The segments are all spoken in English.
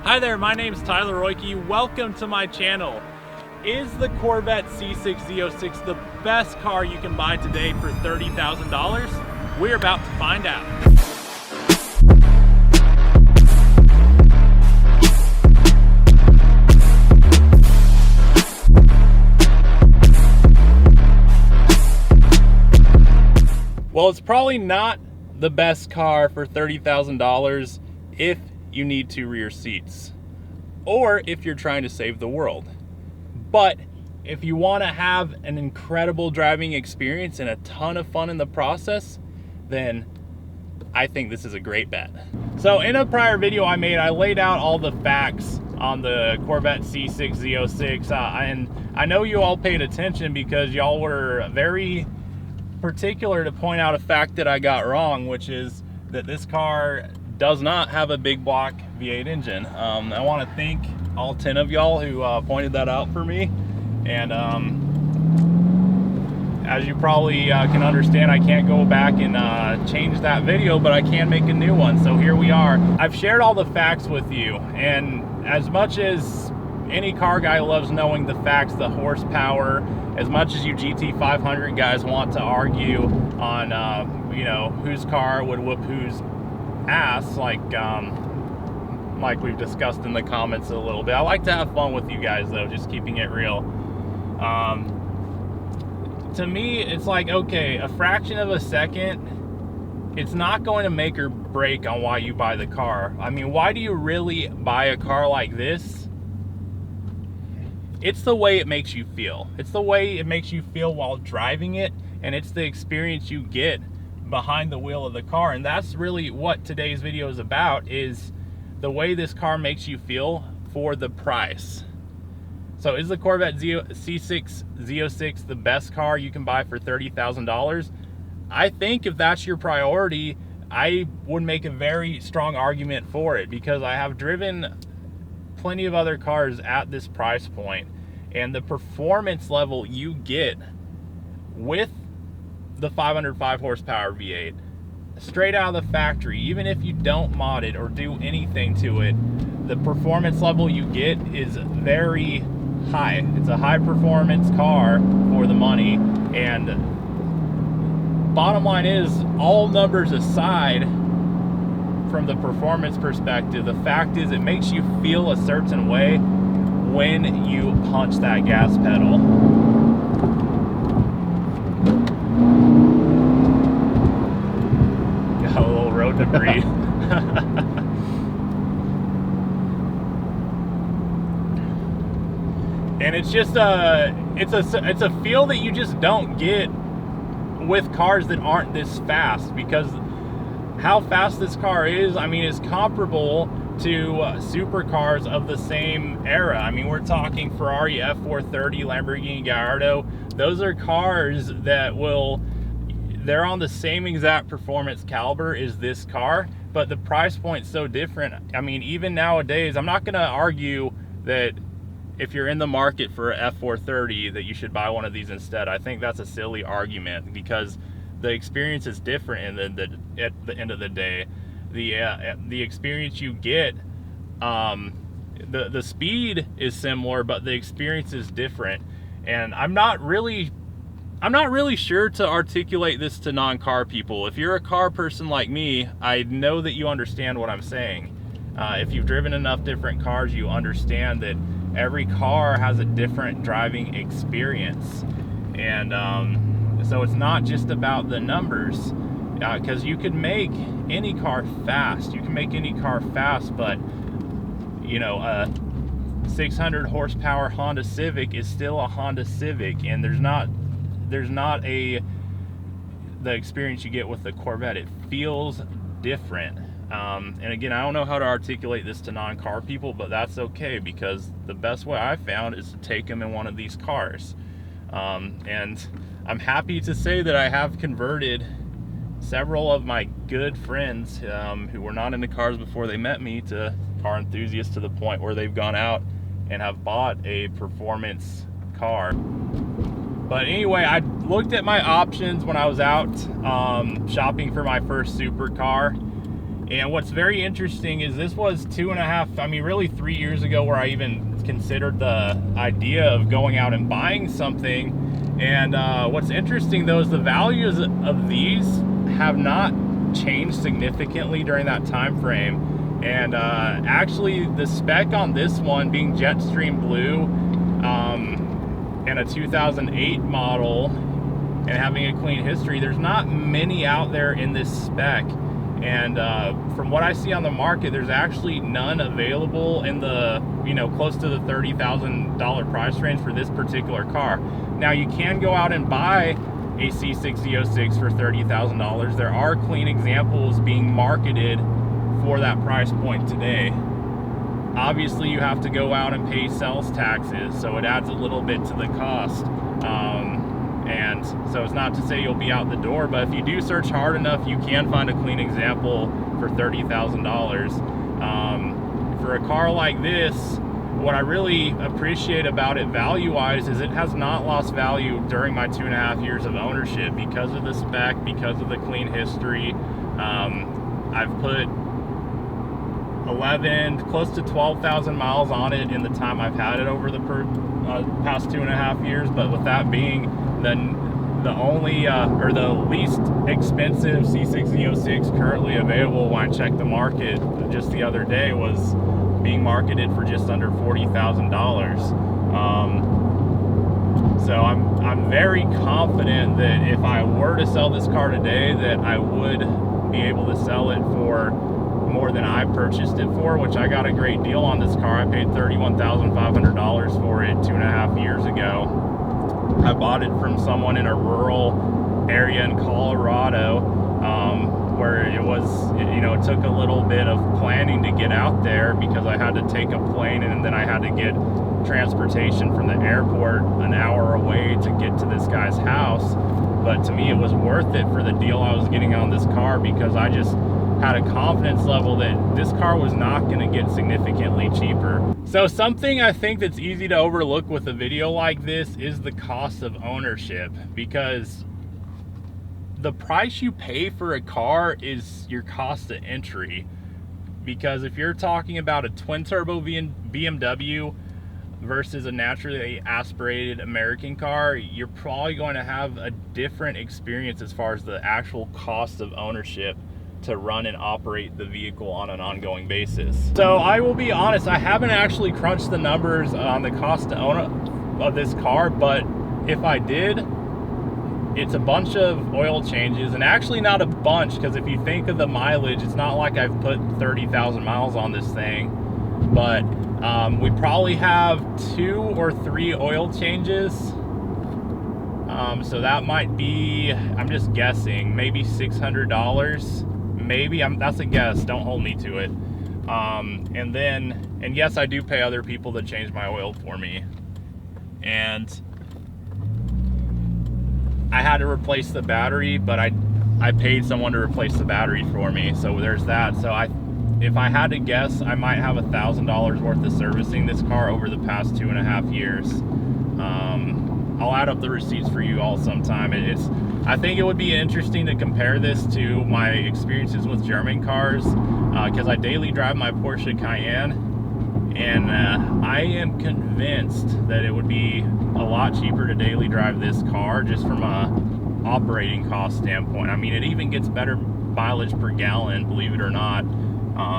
Hi there, my name is Tyler Roicki. Welcome to my channel. Is the Corvette C6 Z06 the best car you can buy today for $30,000? We're about to find out. Well, it's probably not the best car for $30,000 if you need 2 rear seats or if you're trying to save the world. But if you want to have an incredible driving experience and a ton of fun in the process, then I think this is a great bet. So in a prior video I made, I laid out all the facts on the Corvette C6 Z06, and I know you all paid attention because y'all were very particular to point out a fact that I got wrong, which is that this car does not have a big block V8 engine. I want to thank all 10 of y'all who pointed that out for me, and as you probably can understand, I can't go back and change that video, but I can make a new one. So here we are. I've shared all the facts with you, and as much as any car guy loves knowing the facts, the horsepower, as much as you GT500 guys want to argue on you know, whose car would whoop whose ass, like we've discussed in the comments a little bit, I like to have fun with you guys though, just keeping it real. To me, it's like, okay, a fraction of a second, it's not going to make or break on why you buy the car. I mean, why do you really buy a car like this? It's the way it makes you feel. It's the way it makes you feel while driving it, and it's the experience you get behind the wheel of the car. And that's really what today's video is about, is the way this car makes you feel for the price. So is the Corvette C6 Z06 the best car you can buy for $30,000? I think if that's your priority, I would make a very strong argument for it, because I have driven plenty of other cars at this price point, and the performance level you get with the 505 horsepower V8 straight out of the factory, even if you don't mod it or do anything to it, the performance level you get is very high. It's a high performance car for the money, and bottom line is, all numbers aside, from the performance perspective, the fact is it makes you feel a certain way when you punch that gas pedal. Got a little road debris. And it's just it's a feel that you just don't get with cars that aren't this fast, because how fast this car is, I mean, is comparable to supercars of the same era. I mean, we're talking Ferrari F430, Lamborghini Gallardo. Those are cars that they're on the same exact performance caliber as this car, but the price point's so different. I mean, even nowadays, I'm not gonna argue that if you're in the market for a F430 that you should buy one of these instead. I think that's a silly argument, because the experience is different, and at the end of the day, the experience you get, the speed is similar, but the experience is different. And I'm not really sure to articulate this to non-car people. If you're a car person like me, I know that you understand what I'm saying. If you've driven enough different cars, you understand that every car has a different driving experience, and so it's not just about the numbers, because you could make any car fast. You can make any car fast, but you know, a 600 horsepower Honda Civic is still a Honda Civic, and there's not the experience you get with the Corvette. It feels different. And again, I don't know how to articulate this to non-car people, but that's okay, because the best way I've found is to take them in one of these cars. And I'm happy to say that I have converted several of my good friends who were not into cars before they met me to car enthusiasts, to the point where they've gone out and have bought a performance car. But anyway, I looked at my options when I was out shopping for my first supercar, And what's very interesting is this was 2.5, I mean really 3 years ago, where I even considered the idea of going out and buying something. And what's interesting though is the values of these have not changed significantly during that time frame. And actually the spec on this one being Jetstream Blue and a 2008 model and having a clean history, there's not many out there in this spec. And from what I see on the market, there's actually none available in the, you know, close to the $30,000 price range for this particular car. Now you can go out and buy a C6 Z06 for $30,000. There are clean examples being marketed for that price point today. Obviously you have to go out and pay sales taxes, so it adds a little bit to the cost. And so it's not to say you'll be out the door, but if you do search hard enough, you can find a clean example for $30,000. For a car like this, what I really appreciate about it value-wise is it has not lost value during my 2.5 years of ownership because of the spec, because of the clean history. I've put 11, close to 12,000 miles on it in the time I've had it over the past 2.5 years. But with that being the only or the least expensive C6 Z06 currently available when I checked the market just the other day was being marketed for just under $40,000. So I'm very confident that if I were to sell this car today, that I would be able to sell it for more than I purchased it for, which I got a great deal on this car. I paid $31,500 for it 2.5 years ago. I bought it from someone in a rural area in Colorado, where it was, you know, it took a little bit of planning to get out there because I had to take a plane and then I had to get transportation from the airport an hour away to get to this guy's house. But to me, it was worth it for the deal I was getting on this car because I just had a confidence level that this car was not going to get significantly cheaper. So something I think that's easy to overlook with a video like this is the cost of ownership, because the price you pay for a car is your cost of entry. Because if you're talking about a twin turbo BMW versus a naturally aspirated American car, you're probably going to have a different experience as far as the actual cost of ownership to run and operate the vehicle on an ongoing basis. So I will be honest, I haven't actually crunched the numbers on the cost to own of this car, but if I did, it's a bunch of oil changes, and actually not a bunch, because if you think of the mileage, it's not like I've put 30,000 miles on this thing, but we probably have 2 or 3 oil changes. So that might be, I'm just guessing, maybe $600. Maybe, that's a guess, don't hold me to it. And yes, I do pay other people to change my oil for me. And I had to replace the battery, but I paid someone to replace the battery for me, so there's that. So if I had to guess, I might have $1,000 worth of servicing this car over the past 2.5 years. I'll add up the receipts for you all sometime. I think it would be interesting to compare this to my experiences with German cars, because I daily drive my Porsche Cayenne, and I am convinced that it would be a lot cheaper to daily drive this car just from a operating cost standpoint. I mean, it even gets better mileage per gallon, believe it or not.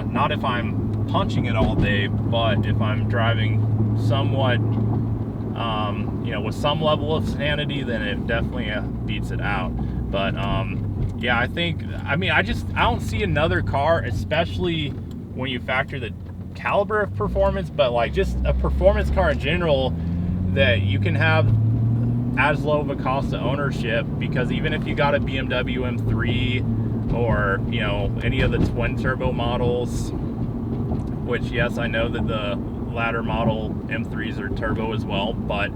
Not if I'm punching it all day, but if I'm driving somewhat you know, with some level of sanity, then it definitely beats it out. But yeah, I don't see another car, especially when you factor the caliber of performance, but like just a performance car in general, that you can have as low of a cost of ownership. Because even if you got a BMW M3 or, you know, any of the twin turbo models, which yes, I know that the latter model M3s are turbo as well, but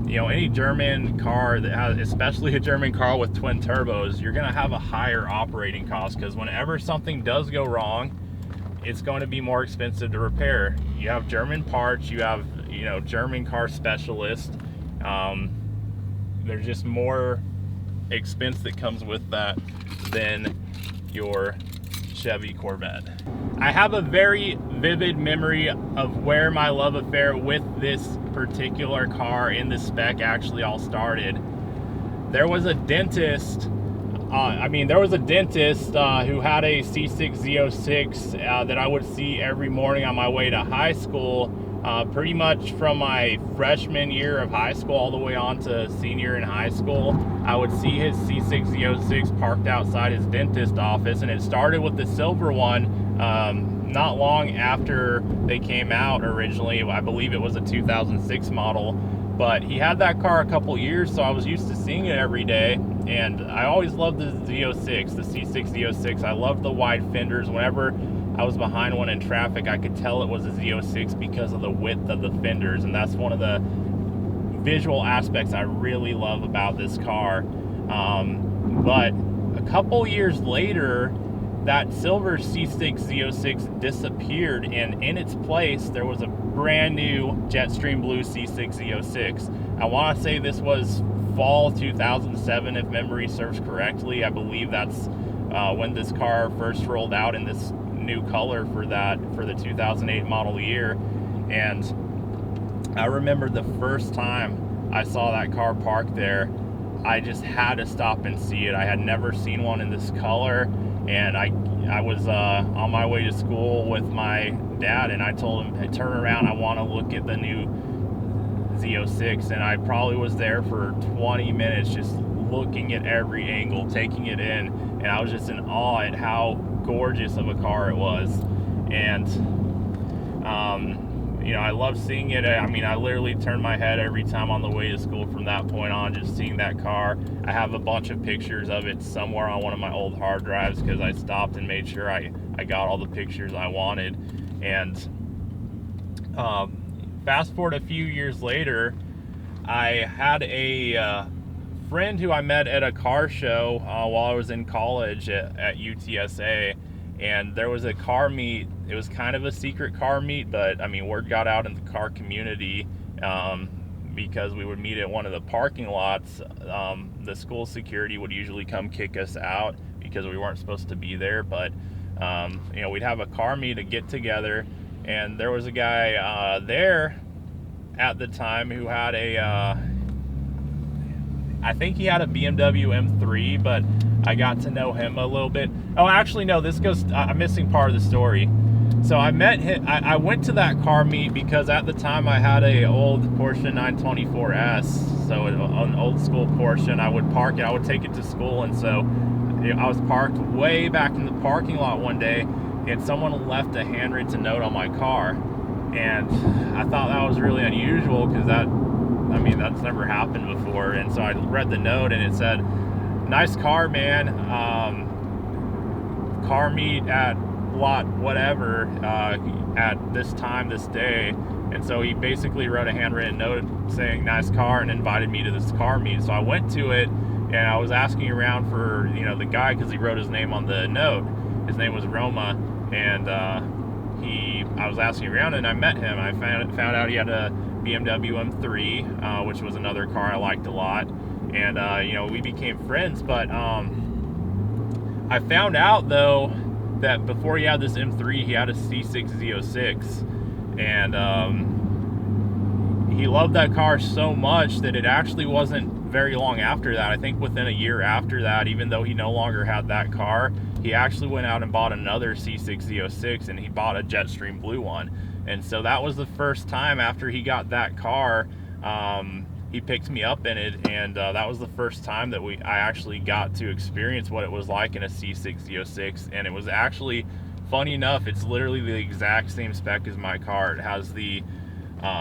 you know, any German car that has, especially a German car with twin turbos, you're going to have a higher operating cost, because whenever something does go wrong, it's going to be more expensive to repair. You have German parts, you have, you know, German car specialists. There's just more expense that comes with that than your Chevy Corvette. I have a very vivid memory of where my love affair with this particular car in the spec actually all started. There was a dentist, who had a C6 Z06 that I would see every morning on my way to high school, pretty much from my freshman year of high school all the way on to senior in high school. I would see his C6 Z06 parked outside his dentist office, and it started with the silver one. Not long after they came out originally. I believe it was a 2006 model, but he had that car a couple years, so I was used to seeing it every day. And I always loved the Z06, the C6 Z06. I loved the wide fenders. Whenever I was behind one in traffic, I could tell it was a Z06 because of the width of the fenders, and that's one of the visual aspects I really love about this car. But a couple years later, that silver C6 Z06 disappeared, and in its place there was a brand new Jetstream blue C6 Z06. I want to say this was fall 2007 if memory serves correctly. I believe that's when this car first rolled out in this new color for the 2008 model year. And I remember the first time I saw that car parked there, I just had to stop and see it. I had never seen one in this color, and I was on my way to school with my dad, and I told him, hey, turn around, I want to look at the new Z06. And I probably was there for 20 minutes just looking at every angle, taking it in, and I was just in awe at how gorgeous of a car it was. And I love seeing it. I literally turned my head every time on the way to school from that point on, just seeing that car. I have a bunch of pictures of it somewhere on one of my old hard drives because I stopped and made sure I got all the pictures I wanted. And fast forward a few years later, I had a friend who I met at a car show while I was in college at UTSA. And there was a car meet. It was kind of a secret car meet, but word got out in the car community because we would meet at one of the parking lots. The school security would usually come kick us out because we weren't supposed to be there. But we'd have a car meet, a get together, and there was a guy there at the time who had I think he had a BMW M3, but I got to know him a little bit. Oh, actually, no, I'm missing part of the story. So I met him, I went to that car meet because at the time I had a old Porsche 924S, so an old school Porsche, and I would park it, I would take it to school, and so I was parked way back in the parking lot one day, and someone left a handwritten note on my car, and I thought that was really unusual because that's never happened before. And so I read the note, and it said, "Nice car, man. Car meet at lot whatever at this time, this day." And so he basically wrote a handwritten note saying "nice car" and invited me to this car meet. So I went to it, and I was asking around for the guy because he wrote his name on the note. His name was Roma, and I was asking around, and I met him. I found out he had a BMW M3, which was another car I liked a lot, and we became friends. But I found out though that before he had this M3, he had a C6 Z06, and he loved that car so much that it actually wasn't very long after that. I think within a year after that, even though he no longer had that car, he actually went out and bought another C6 Z06, and he bought a Jetstream blue one. And so that was the first time after he got that car, he picked me up in it, and that was the first time that I actually got to experience what it was like in a C6 Z06. And it was actually, funny enough, it's literally the exact same spec as my car. It has the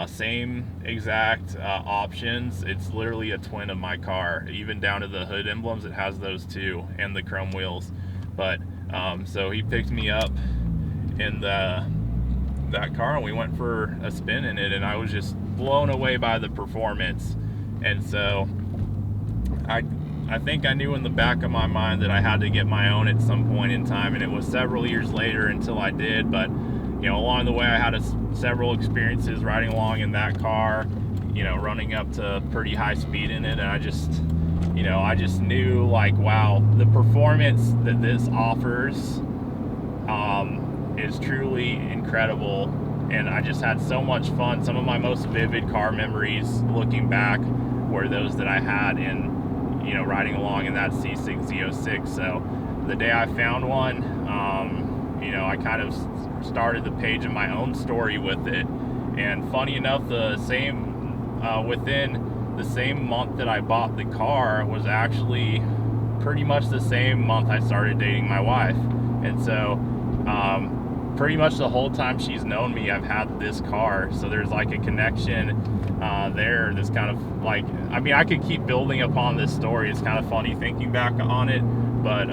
same exact options. It's literally a twin of my car, even down to the hood emblems. It has those too, and the chrome wheels. But so he picked me up in that car, and we went for a spin in it, and I was just blown away by the performance. And so I think I knew in the back of my mind that I had to get my own at some point in time, and it was several years later until I did. But along the way, I had several experiences riding along in that car, running up to pretty high speed in it, and I just knew, like, wow, the performance that this offers is truly incredible, and I just had so much fun. Some of my most vivid car memories looking back were those that I had in, you know, riding along in that C6 Z06. So the day I found one, you know, I kind of started the page of my own story with it. And funny enough, within the same month that I bought the car was actually pretty much the same month I started dating my wife. And so pretty much the whole time she's known me, I've had this car. So there's like a connection there. This kind of like, I mean, I could keep building upon this story. It's kind of funny thinking back on it, but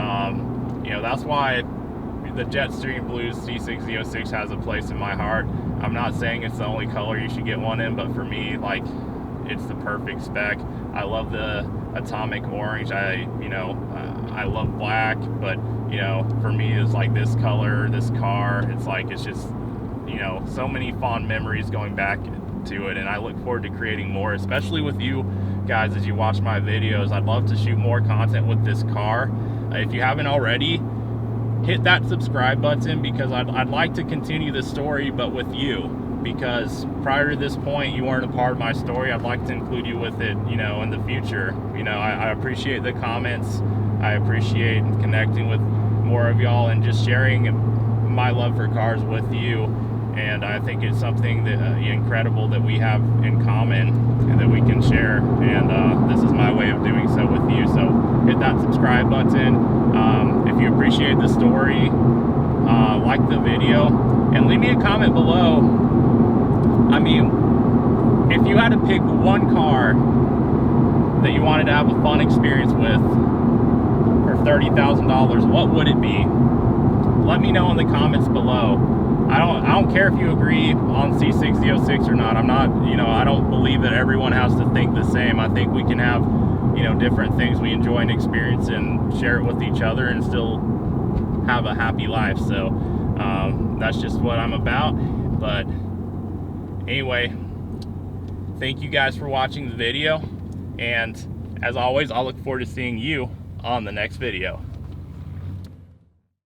you know, that's why the Jetstream Blues C6 Z06 has a place in my heart. I'm not saying it's the only color you should get one in, but for me, like, it's the perfect spec. I love the atomic orange. I love black, but you know, for me, it's like this color, this car, it's like, it's just, you know, so many fond memories going back to it. And I look forward to creating more, especially with you guys as you watch my videos. I'd love to shoot more content with this car. If you haven't already, hit that subscribe button, because I'd like to continue this story, but with you, because prior to this point you weren't a part of my story. I'd like to include you with it, you know, in the future. You know, I appreciate the comments. I appreciate connecting with more of y'all and just sharing my love for cars with you. And I think it's something that incredible that we have in common and that we can share. And this is my way of doing so with you. So hit that subscribe button. If you appreciate the story, like the video, and leave me a comment below. I mean, if you had to pick one car that you wanted to have a fun experience with for $30,000, what would it be? Let me know in the comments below. I don't care if you agree on C6 Z06 or not. I'm not, you know, I don't believe that everyone has to think the same. I think we can have, you know, different things we enjoy and experience and share it with each other and still have a happy life. So that's just what I'm about. But anyway, thank you guys for watching the video, and as always, I'll look forward to seeing you on the next video.